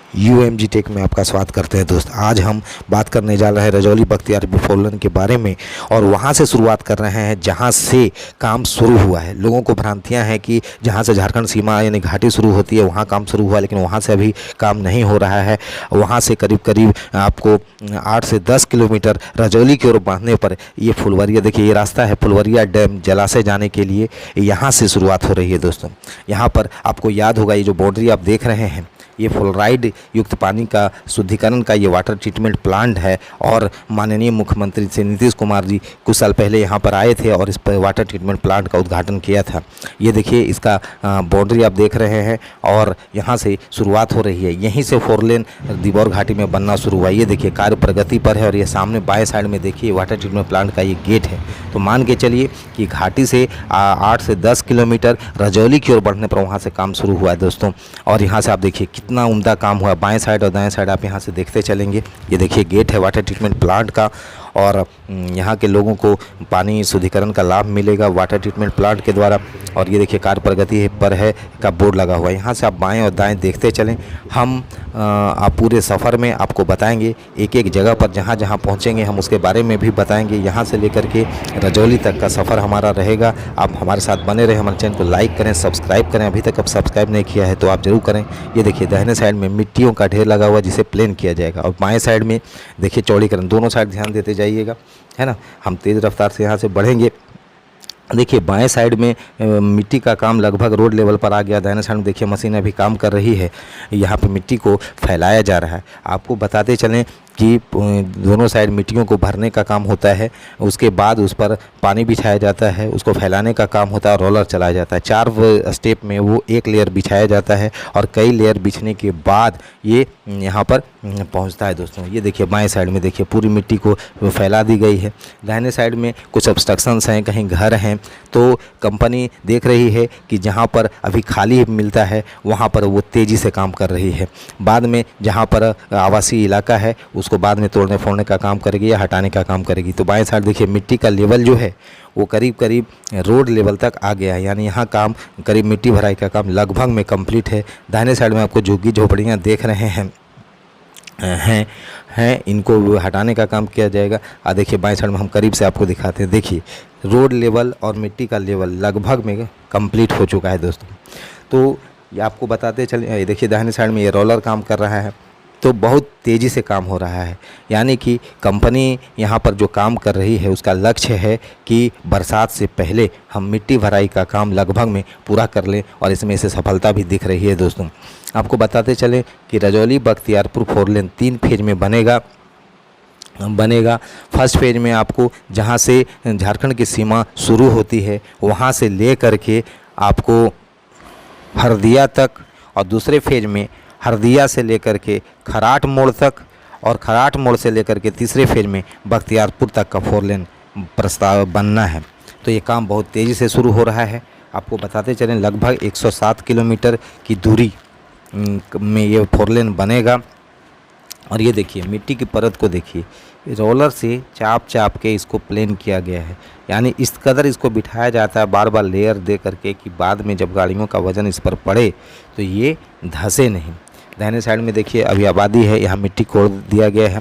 UMG take में आपका स्वागत करते हैं दोस्त। आज हम बात करने जा रहे हैं रजौली बख्तियारपुर फोर लेन के बारे में और वहां से शुरुआत कर रहे हैं जहां से काम शुरू हुआ है। लोगों को भ्रांतियां हैं कि जहां से झारखंड सीमा यानी घाटी शुरू होती है वहां काम शुरू हुआ, लेकिन वहां से अभी काम नहीं हो रहा है। वहां से करीब करीब आपको 8 से 10 किलोमीटर रजौली की ओर बढ़ने पर ये फुलवरिया, देखिए ये रास्ता है फुलवरिया डैम जलाशय जाने के लिए, यहाँ से शुरुआत हो रही है दोस्तों। यहाँ पर आपको याद होगा ये जो बाउंड्री आप देख रहे हैं ये फ्लोराइड युक्त पानी का शुद्धिकरण का ये वाटर ट्रीटमेंट प्लांट है और माननीय मुख्यमंत्री से नीतीश कुमार जी कुछ साल पहले यहाँ पर आए थे और इस पर वाटर ट्रीटमेंट प्लांट का उद्घाटन किया था। ये देखिए इसका बाउंड्री आप देख रहे हैं और यहाँ से शुरुआत हो रही है। यहीं से फोर लेन दिबौर घाटी में बनना शुरू हुआ। ये देखिए कार्य प्रगति पर है और ये सामने बाएँ साइड में देखिए वाटर ट्रीटमेंट प्लांट का ये गेट है। तो मान के चलिए कि घाटी से 8 से 10 किलोमीटर रजौली की ओर बढ़ने पर वहाँ से काम शुरू हुआ है दोस्तों। और यहाँ से आप देखिए कितना उम्दा काम हुआ। बाएं साइड और दाएं साइड आप यहाँ से देखते चलेंगे। ये देखिए गेट है वाटर ट्रीटमेंट प्लांट का और यहाँ के लोगों को पानी शुद्धिकरण का लाभ मिलेगा वाटर ट्रीटमेंट प्लांट के द्वारा। और ये देखिए कार्य प्रगति पर है का बोर्ड लगा हुआ है। यहाँ से आप बाएं और दाएं देखते चलें। हम आप पूरे सफ़र में आपको बताएंगे एक एक जगह पर जहाँ जहाँ पहुँचेंगे हम उसके बारे में भी बताएंगे। यहाँ से लेकर के रजौली तक का सफ़र हमारा रहेगा। आप हमारे साथ बने रहें। हमारे चैनल को लाइक करें, सब्सक्राइब करें। अभी तक आप सब्सक्राइब नहीं किया है तो आप ज़रूर करें। ये देखिए दाहिने साइड में मिट्टियों का ढेर लगा हुआ जिसे प्लेन किया जाएगा और बाएँ साइड में देखिए चौड़ीकरण। दोनों साइड ध्यान देते जाइएगा, है ना। हम तेज़ रफ्तार से यहाँ से बढ़ेंगे। देखिए बाएं साइड में मिट्टी का काम लगभग रोड लेवल पर आ गया। दाहिने साइड में देखिए मशीन अभी काम कर रही है। यहाँ पे मिट्टी को फैलाया जा रहा है। आपको बताते चलें कि दोनों साइड मिट्टियों को भरने का काम होता है, उसके बाद उस पर पानी बिछाया जाता है, उसको फैलाने का काम होता है और रोलर चलाया जाता है। 4 स्टेप में वो एक लेयर बिछाया जाता है और कई लेयर बिछने के बाद ये यहाँ पर पहुँचता है दोस्तों। ये देखिए बाएं साइड में देखिए पूरी मिट्टी को फैला दी गई है। दाहिने साइड में कुछ ऑब्स्ट्रक्शंस हैं, कहीं घर हैं, तो कंपनी देख रही है कि जहाँ पर अभी खाली मिलता है वहाँ पर वो तेज़ी से काम कर रही है। बाद में जहाँ पर आवासीय इलाका है उसको बाद में तोड़ने फोड़ने का काम करेगी या हटाने का काम करेगी। तो बाएं साइड देखिए मिट्टी का लेवल जो है वो करीब करीब रोड लेवल तक आ गया है, यानी यहाँ काम करीब मिट्टी भराई का काम लगभग में कंप्लीट है। दाहिने साइड में आपको झुग्गी झोपड़ियाँ देख रहे हैं इनको हटाने का काम किया जाएगा। देखिए बाएं साइड में हम करीब से आपको दिखाते हैं। देखिए रोड लेवल और मिट्टी का लेवल लगभग में कंप्लीट हो चुका है दोस्तों। तो ये आपको बताते चले। देखिए दाहिने साइड में ये रोलर काम कर रहा है, तो बहुत तेज़ी से काम हो रहा है। यानी कि कंपनी यहाँ पर जो काम कर रही है उसका लक्ष्य है कि बरसात से पहले हम मिट्टी भराई का काम लगभग में पूरा कर लें और इसमें से सफलता भी दिख रही है दोस्तों। आपको बताते चलें कि Rajauli Bakhtiyarpur four lane 3 phase में बनेगा। फर्स्ट फेज में आपको जहाँ से झारखंड की सीमा शुरू होती है वहाँ से ले करके आपको हरदिया तक, और दूसरे फेज में हरदिया से लेकर के खराट मोड़ तक, और खराट मोड़ से लेकर के तीसरे फेज में बख्तियारपुर तक का फोर लेन प्रस्ताव बनना है। तो ये काम बहुत तेज़ी से शुरू हो रहा है। आपको बताते चलें लगभग 107 किलोमीटर की दूरी में ये फोर लेन बनेगा। और ये देखिए मिट्टी की परत को देखिए, रोलर से चाप के इसको प्लेन किया गया है। यानी इस कदर इसको बिठाया जाता है बार बार लेयर दे करके कि बाद में जब गाड़ियों का वज़न इस पर पड़े तो ये धंसे नहीं। दाहिने साइड में देखिए अभी आबादी है, यहाँ मिट्टी कोड़ दिया गया है,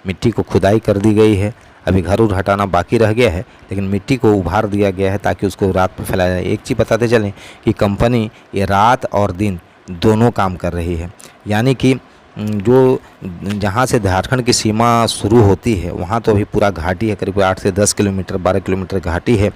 मिट्टी को खुदाई कर दी गई है। अभी घर उर हटाना बाकी रह गया है, लेकिन मिट्टी को उभार दिया गया है ताकि उसको रात में फैलाया जाए। एक चीज़ बताते चलें कि कंपनी ये रात और दिन दोनों काम कर रही है। यानी कि जो जहाँ से झारखंड की सीमा शुरू होती है वहाँ तो अभी पूरा घाटी है, करीब 8 से 10 किलोमीटर 12 किलोमीटर घाटी है।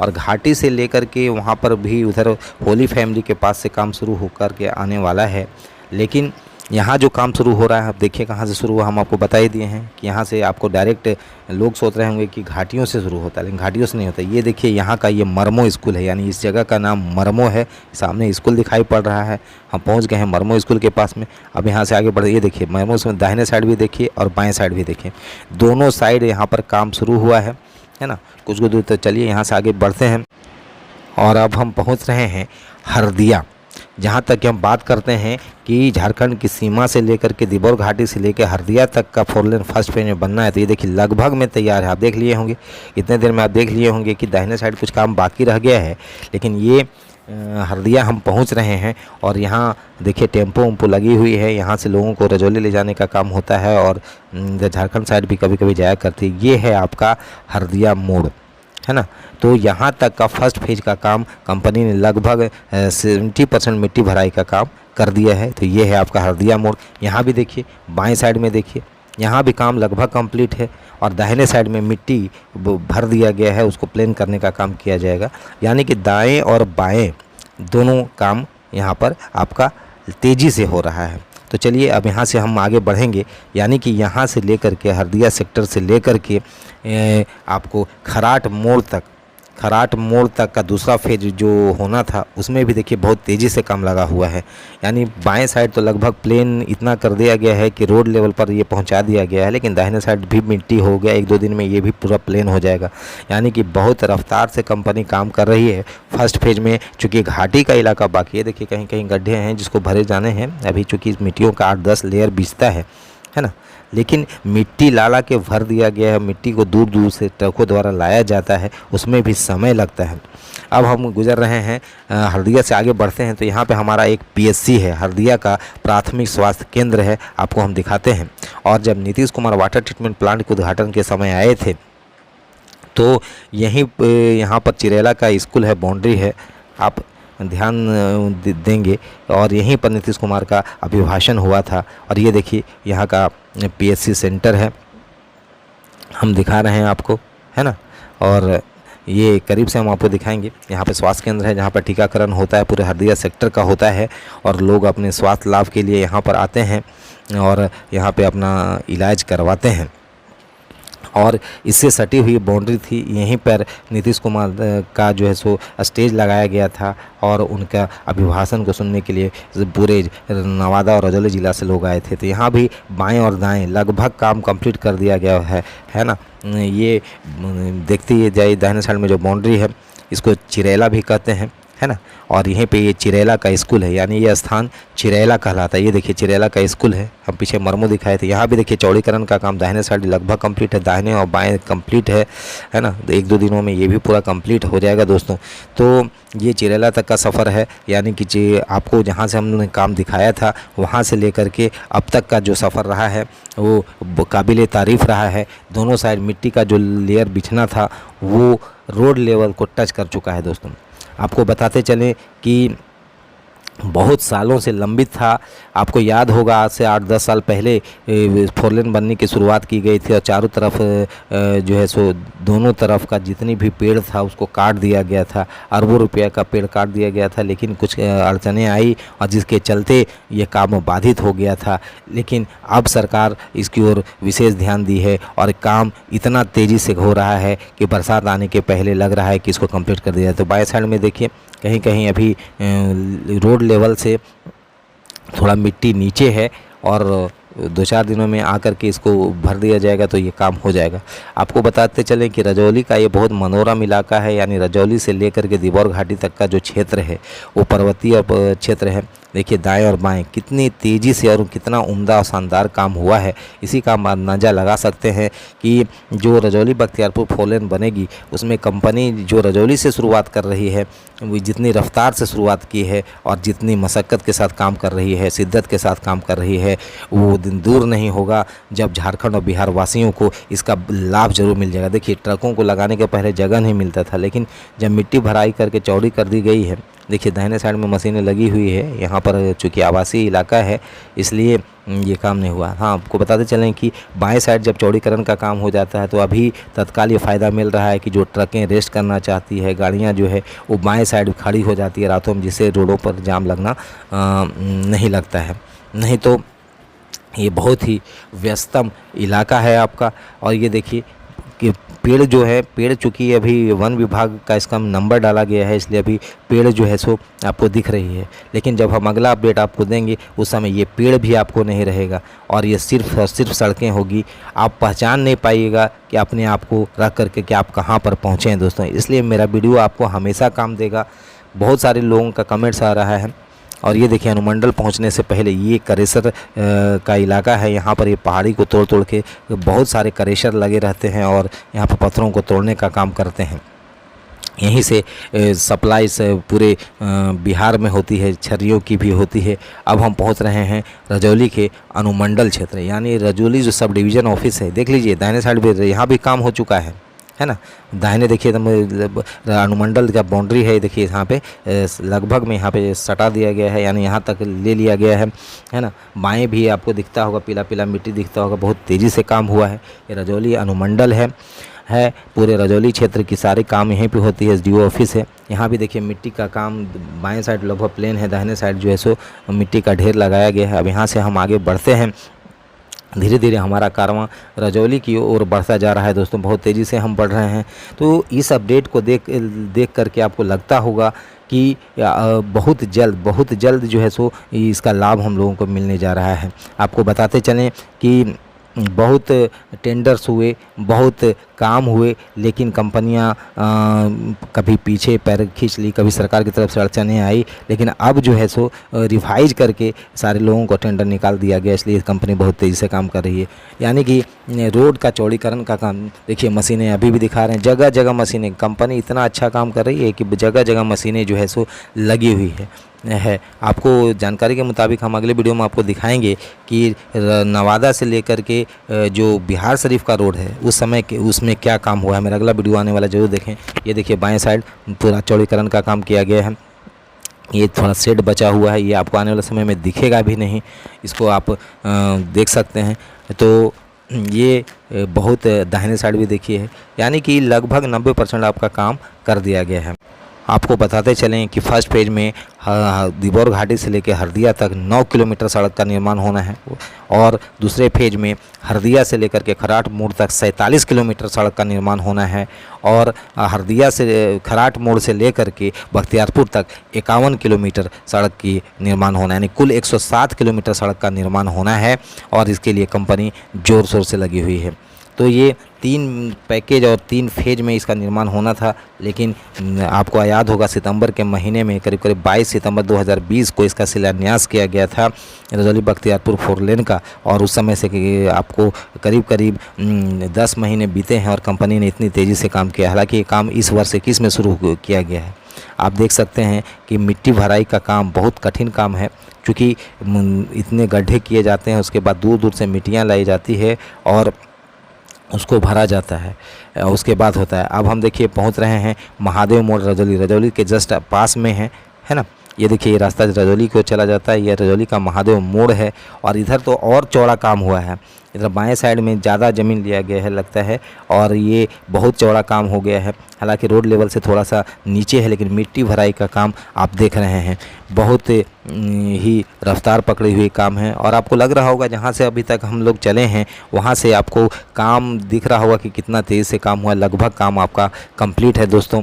और घाटी से लेकर के वहाँ पर भी उधर होली फैमिली के पास से काम शुरू होकर के आने वाला है। लेकिन यहाँ जो काम शुरू हो रहा है आप देखिए कहाँ से शुरू हुआ। हम आपको बता ही दिए हैं कि यहाँ से आपको डायरेक्ट लोग सोच रहे होंगे कि घाटियों से शुरू होता है, लेकिन घाटियों से नहीं होता। ये देखिए यहाँ का ये मरमो स्कूल है, यानी इस जगह का नाम मरमो है। सामने स्कूल दिखाई पड़ रहा है, हम पहुँच गए हैं मरमो स्कूल के पास में। अब यहाँ से आगे बढ़े, ये देखिए मरमो से दाहिने साइड भी देखिए और बाएँ साइड भी देखिए, दोनों साइड यहाँ पर काम शुरू हुआ है ना। कुछ दूर तक चलिए यहाँ से आगे बढ़ते हैं और अब हम पहुँच रहे हैं हरदिया। जहाँ तक कि हम बात करते हैं कि झारखंड की सीमा से लेकर के दिबौर घाटी से लेकर हरदिया तक का फोर लेन फर्स्ट फेज में बनना है। तो ये देखिए लगभग में तैयार है। आप देख लिए होंगे, इतने देर में आप देख लिए होंगे कि दाहिने साइड कुछ काम बाकी रह गया है, लेकिन ये हरदिया हम पहुंच रहे हैं और यहाँ देखिए टेम्पो उम्पो लगी हुई है। यहाँ से लोगों को रजौली ले जाने का काम होता है और झारखंड साइड भी कभी कभी जाया करती है। ये है आपका हरदिया मोड़, है ना। तो यहाँ तक का फर्स्ट फेज का काम कंपनी ने लगभग 70% मिट्टी भराई का काम कर दिया है। तो ये है आपका हरदिया मोड़। यहाँ भी देखिए, बाएं साइड में देखिए, यहाँ भी काम लगभग कंप्लीट है और दाहिने साइड में मिट्टी भर दिया गया है, उसको प्लेन करने का काम किया जाएगा। यानी कि दाएं और बाएं दोनों काम यहाँ पर आपका तेज़ी से हो रहा है। तो चलिए अब यहाँ से हम आगे बढ़ेंगे, यानी कि यहाँ से लेकर के हरदिया सेक्टर से लेकर के आपको खराट मोड़ तक का दूसरा फेज जो होना था उसमें भी देखिए बहुत तेज़ी से काम लगा हुआ है। यानी बाएं साइड तो लगभग प्लेन इतना कर दिया गया है कि रोड लेवल पर ये पहुंचा दिया गया है, लेकिन दाहिने साइड भी मिट्टी हो गया, 1-2 दिन में ये भी पूरा प्लेन हो जाएगा। यानी कि बहुत रफ्तार से कंपनी काम कर रही है। फर्स्ट फेज में चूँकि घाटी का इलाका बाकी है, देखिए कहीं कहीं गड्ढे हैं जिसको भरे जाने हैं अभी, चूँकि इस मिट्टियों का 8-10 लेयर बिछता है ना। लेकिन मिट्टी ला के भर दिया गया है। मिट्टी को दूर दूर से ट्रकों द्वारा लाया जाता है, उसमें भी समय लगता है। अब हम गुजर रहे हैं हरदिया से आगे बढ़ते हैं तो यहाँ पे हमारा एक पीएचसी है, हरदिया का प्राथमिक स्वास्थ्य केंद्र है, आपको हम दिखाते हैं। और जब Nitish Kumar water treatment plant के उद्घाटन के समय आए थे तो यहाँ पर चिरेला का स्कूल है, बाउंड्री है, आप ध्यान देंगे। और यहीं पर नीतीश कुमार का अभिभाषण हुआ था। और ये देखिए यहाँ का पीएचसी सेंटर है, हम दिखा रहे हैं आपको, है ना। और ये करीब से हम आपको दिखाएंगे। यहाँ पे स्वास्थ्य केंद्र है जहाँ पर टीकाकरण होता है, पूरे हरदिया सेक्टर का होता है और लोग अपने स्वास्थ्य लाभ के लिए यहाँ पर आते हैं और यहाँ पे अपना इलाज करवाते हैं। और इससे सटी हुई बाउंड्री थी, यहीं पर नीतीश कुमार का जो है सो स्टेज लगाया गया था और उनका अभिभाषण को सुनने के लिए पूरे नवादा और रजौली ज़िला से लोग आए थे। तो यहाँ भी बाएं और दाएं लगभग काम कंप्लीट कर दिया गया है ना। ये देखते ही जाइए, दाहिने साइड में जो बाउंड्री है इसको चिरेला भी कहते हैं, है ना। और यहीं पे ये चिरेला का स्कूल है, यानी ये स्थान चिरेला कहलाता है। ये देखिए चिरेला का स्कूल है, हम पीछे मरमू दिखाए थे। यहाँ भी देखिए चौड़ीकरण का काम दाहिने साइड लगभग कंप्लीट है, दाहिने और बाएं कंप्लीट है ना। 1-2 दिनों में ये भी पूरा कंप्लीट हो जाएगा दोस्तों। तो ये चिरेला तक का सफ़र है, यानी कि आपको जहाँ से हमने काम दिखाया था वहाँ से लेकर के अब तक का जो सफ़र रहा है वो काबिल तारीफ़ रहा है। दोनों साइड मिट्टी का जो लेयर बिछना था वो रोड लेवल को टच कर चुका है दोस्तों। आपको बताते चलें कि बहुत सालों से लंबित था। आपको याद होगा आज से 8-10 साल पहले 4 लेन बनने की शुरुआत की गई थी और चारों तरफ जो है सो दोनों तरफ का जितनी भी पेड़ था उसको काट दिया गया था, अरबों रुपया का पेड़ काट दिया गया था। लेकिन कुछ अड़चनें आई और जिसके चलते ये काम बाधित हो गया था। लेकिन अब सरकार इसकी ओर विशेष ध्यान दी है और काम इतना तेज़ी से हो रहा है कि बरसात आने के पहले लग रहा है कि इसको कंप्लीट कर दिया जाए। तो बाएं साइड में देखिए कहीं कहीं अभी रोड लेवल से थोड़ा मिट्टी नीचे है और 2-4 दिनों में आकर के इसको भर दिया जाएगा तो ये काम हो जाएगा। आपको बताते चलें कि रजौली का ये बहुत मनोरम इलाका है, यानी रजौली से लेकर के दिबौर घाटी तक का जो क्षेत्र है वो पर्वतीय क्षेत्र है। देखिए दाएं और बाएं कितनी तेज़ी से और कितना उम्दा और शानदार काम हुआ है, इसी का अंदाज़ा लगा सकते हैं कि जो रजौली बख्तियारपुर 4 लेन बनेगी उसमें कंपनी जो रजौली से शुरुआत कर रही है वो जितनी रफ्तार से शुरुआत की है और जितनी मशक्क़त के साथ काम कर रही है, शिद्दत के साथ काम कर रही है, वो दिन दूर नहीं होगा जब झारखंड और बिहार वासियों को इसका लाभ जरूर मिल जाएगा। देखिए ट्रकों को लगाने के पहले जगह नहीं मिलता था, लेकिन जब मिट्टी भराई करके चौड़ी कर दी गई है, देखिए दाहिने साइड में मशीनें लगी हुई है। यहाँ पर चूँकि आवासीय इलाका है इसलिए ये काम नहीं हुआ। हाँ, आपको बताते चलें कि बाएं साइड जब चौड़ीकरण का काम हो जाता है तो अभी तत्काल ये फ़ायदा मिल रहा है कि जो ट्रकें रेस्ट करना चाहती है, गाड़ियाँ जो है वो बाएं साइड खड़ी हो जाती है रातों में, जिससे रोडों पर जाम लगना नहीं लगता है। नहीं तो ये बहुत ही व्यस्तम इलाका है आपका। और ये देखिए कि पेड़ जो है, पेड़ चूँकि अभी वन विभाग का इसका नंबर डाला गया है इसलिए अभी पेड़ जो है सो आपको दिख रही है, लेकिन जब हम अगला अपडेट आपको देंगे उस समय ये पेड़ भी आपको नहीं रहेगा और ये सिर्फ और सिर्फ सड़कें होगी। आप पहचान नहीं पाइएगा कि अपने आप को रख करके कि आप कहाँ पर पहुँचे हैं दोस्तों। इसलिए मेरा वीडियो आपको हमेशा काम देगा। बहुत सारे लोगों का कमेंट्स आ रहा है। और ये देखिए अनुमंडल पहुंचने से पहले ये करेसर का इलाका है। यहाँ पर ये पहाड़ी को तोड़ तोड़ के बहुत सारे करेसर लगे रहते हैं और यहाँ पर पत्थरों को तोड़ने का काम करते हैं। यहीं से सप्लाई से पूरे बिहार में होती है, छर्रियों की भी होती है। अब हम पहुंच रहे हैं रजौली के अनुमंडल क्षेत्र, यानी रजौली जो सब डिवीज़न ऑफिस है। देख लीजिए दाहिने साइड पे यहाँ भी काम हो चुका है ना। दाहिने देखिए अनुमंडल का बाउंड्री है, देखिए यहाँ पे लगभग में यहाँ पे सटा दिया गया है, यानी यहाँ तक ले लिया गया है ना। बाएं भी आपको दिखता होगा, पीला पीला मिट्टी दिखता होगा, बहुत तेज़ी से काम हुआ है। ये रजौली अनुमंडल है। पूरे रजौली क्षेत्र की सारे काम यहीं पे होती है। एसडीओ ऑफिस है। यहाँ भी देखिए मिट्टी का काम, बाएं साइड लगभग प्लेन है, दाहिने साइड जो है सो मिट्टी का ढेर लगाया गया है। अब यहाँ से हम आगे बढ़ते हैं, धीरे धीरे हमारा कारवां रजौली की ओर बढ़ता जा रहा है दोस्तों, बहुत तेज़ी से हम बढ़ रहे हैं। तो इस अपडेट को देख करके आपको लगता होगा कि बहुत जल्द जो है सो इसका लाभ हम लोगों को मिलने जा रहा है। आपको बताते चलें कि बहुत टेंडर्स हुए, बहुत काम हुए, लेकिन कंपनियां कभी पीछे पैर खींच ली, कभी सरकार की तरफ से अड़चनें आई, लेकिन अब जो है सो रिवाइज करके सारे लोगों को टेंडर निकाल दिया गया। इसलिए कंपनी बहुत तेज़ी से काम कर रही है। यानी कि रोड का चौड़ीकरण का काम देखिए, मशीनें अभी भी दिखा रहे हैं, जगह जगह मशीनें। कंपनी इतना अच्छा काम कर रही है कि जगह जगह मशीनें जो है सो लगी हुई है। आपको जानकारी के मुताबिक हम अगले वीडियो में आपको दिखाएंगे कि नवादा से लेकर के जो बिहार शरीफ का रोड है उस समय के उसमें क्या काम हुआ है। मेरा अगला वीडियो आने वाला जरूर देखें। ये देखिए बाएं साइड पूरा चौड़ीकरण का काम किया गया है। ये थोड़ा शेड बचा हुआ है, ये आपको आने वाले समय में दिखेगा भी नहीं, इसको आप देख सकते हैं। तो ये बहुत दाहिने साइड भी देखिए है, यानी कि लगभग 90% आपका काम कर दिया गया है। आपको बताते चलें कि फर्स्ट फेज में दिबौर घाटी से लेकर हरदिया तक 9 किलोमीटर सड़क का निर्माण होना है, और दूसरे फेज में हरदिया से लेकर के खराट मोड़ तक 47 किलोमीटर सड़क का निर्माण होना है, और हरदिया से खराट मोड़ से लेकर के बख्तियारपुर तक 51 किलोमीटर सड़क की निर्माण होना है, यानी कुल 107 किलोमीटर सड़क का निर्माण होना है। और इसके लिए कंपनी ज़ोर शोर से लगी हुई है। तो ये 3 पैकेज और 3 फेज में इसका निर्माण होना था, लेकिन आपको याद होगा सितंबर के महीने में करीब 22 सितंबर 2020 को इसका शिलान्यास किया गया था रजौली बख्तियारपुर 4 लेन का, और उस समय से आपको करीब 10 महीने बीते हैं और कंपनी ने इतनी तेज़ी से काम किया। हालांकि ये काम इस वर्ष 21 में शुरू किया गया है। आप देख सकते हैं कि मिट्टी भराई का काम बहुत कठिन काम है, क्योंकि इतने गड्ढे किए जाते हैं, उसके बाद दूर दूर से मिट्टियाँ लाई जाती है और उसको भरा जाता है, उसके बाद होता है। अब हम देखिए पहुंच रहे हैं महादेव मोड़ रजौली के जस्ट पास में है ना। ये देखिए ये रास्ता रजौली को चला जाता है, ये रजौली का महादेव मोड़ है। और इधर तो और चौड़ा काम हुआ है, इधर बाएं साइड में ज़्यादा ज़मीन लिया गया है लगता है, और ये बहुत चौड़ा काम हो गया है। हालांकि रोड लेवल से थोड़ा सा नीचे है, लेकिन मिट्टी भराई का काम आप देख रहे हैं, बहुत ही रफ्तार पकड़ी हुई काम है। और आपको लग रहा होगा जहाँ से अभी तक हम लोग चले हैं वहाँ से आपको काम दिख रहा होगा कि कितना तेज़ी से काम हुआ। लगभग काम आपका कंप्लीट है दोस्तों।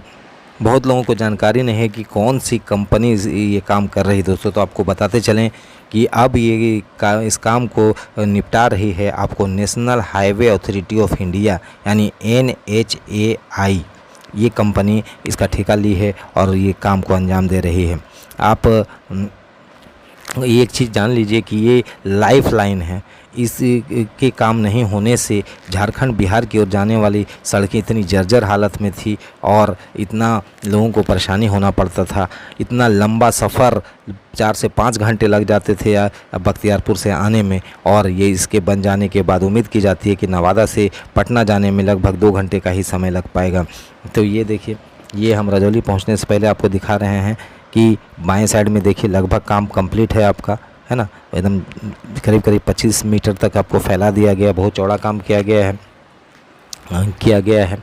बहुत लोगों को जानकारी नहीं है कि कौन सी कंपनी ये काम कर रही है दोस्तों, तो आपको बताते चलें कि अब इस काम को निपटा रही है आपको national highway authority of India, यानी NHAI। ये कंपनी इसका ठेका ली है और ये काम को अंजाम दे रही है। आप एक चीज़ जान लीजिए कि ये लाइफ लाइन है। इस के काम नहीं होने से झारखंड बिहार की ओर जाने वाली सड़कें इतनी जर्जर हालत में थी और इतना लोगों को परेशानी होना पड़ता था। इतना लंबा सफ़र 4 से 5 घंटे लग जाते थे बख्तियारपुर से आने में, और ये इसके बन जाने के बाद उम्मीद की जाती है कि नवादा से पटना जाने में लगभग 2 घंटे का ही समय लग पाएगा। तो ये देखिए, ये हम रजौली पहुँचने से पहले आपको दिखा रहे हैं कि बाएं साइड में देखिए लगभग काम कंप्लीट है आपका, है ना। एकदम करीब 25 मीटर तक आपको फैला दिया गया, बहुत चौड़ा काम किया गया है।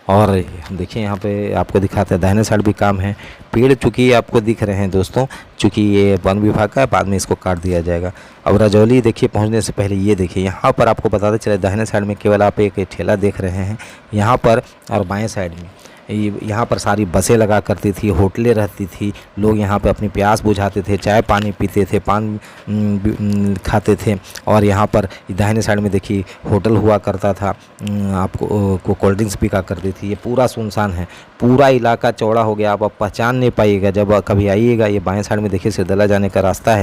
और देखिए यहाँ पे आपको दिखाते हैं दाहिने साइड भी काम है। पेड़ चूँकि आपको दिख रहे हैं दोस्तों, चूँकि ये वन विभाग का है, बाद में इसको काट दिया जाएगा। अब रजौली देखिए पहुँचने से पहले ये देखिए यहाँ पर आपको बताते चले, दाहिने साइड में केवल आप एक ठेला देख रहे हैं यहाँ पर, और बाएँ साइड में यहाँ पर सारी बसें लगा करती थी, होटलें रहती थी, लोग यहाँ पे अपनी प्यास बुझाते थे, चाय पानी पीते थे, पान खाते थे। और यहाँ पर दाहिने साइड में देखिए होटल हुआ करता था, आपको कोल्ड ड्रिंक्स बिका करती थी। ये पूरा सुनसान है, पूरा इलाका चौड़ा हो गया, आप पहचान नहीं पाइएगा। जब कभी आइएगा, ये बाएं साइड में देखिए सिरदला जाने का रास्ता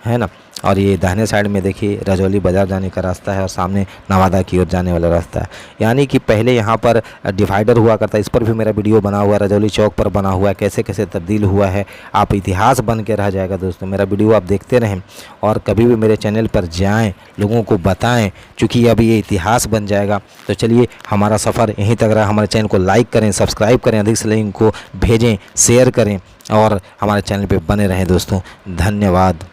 है ना, और ये दाहिने साइड में देखिए रजौली बाज़ार जाने का रास्ता है, और सामने नवादा की ओर जाने वाला रास्ता है। यानी कि पहले यहाँ पर डिवाइडर हुआ करता है, इस पर भी मेरा वीडियो बना हुआ है, रजौली चौक पर बना हुआ है, कैसे कैसे तब्दील हुआ है। आप इतिहास बन के रह जाएगा दोस्तों। मेरा वीडियो आप देखते रहें और कभी भी मेरे चैनल पर जाएँ, लोगों को बताएं, क्योंकि अब ये इतिहास बन जाएगा। तो चलिए, हमारा सफ़र यहीं तक रहा। हमारे चैनल को लाइक करें, सब्सक्राइब करें, अधिक से लिंक को भेजें, शेयर करें और हमारे चैनल पे बने रहें दोस्तों। धन्यवाद।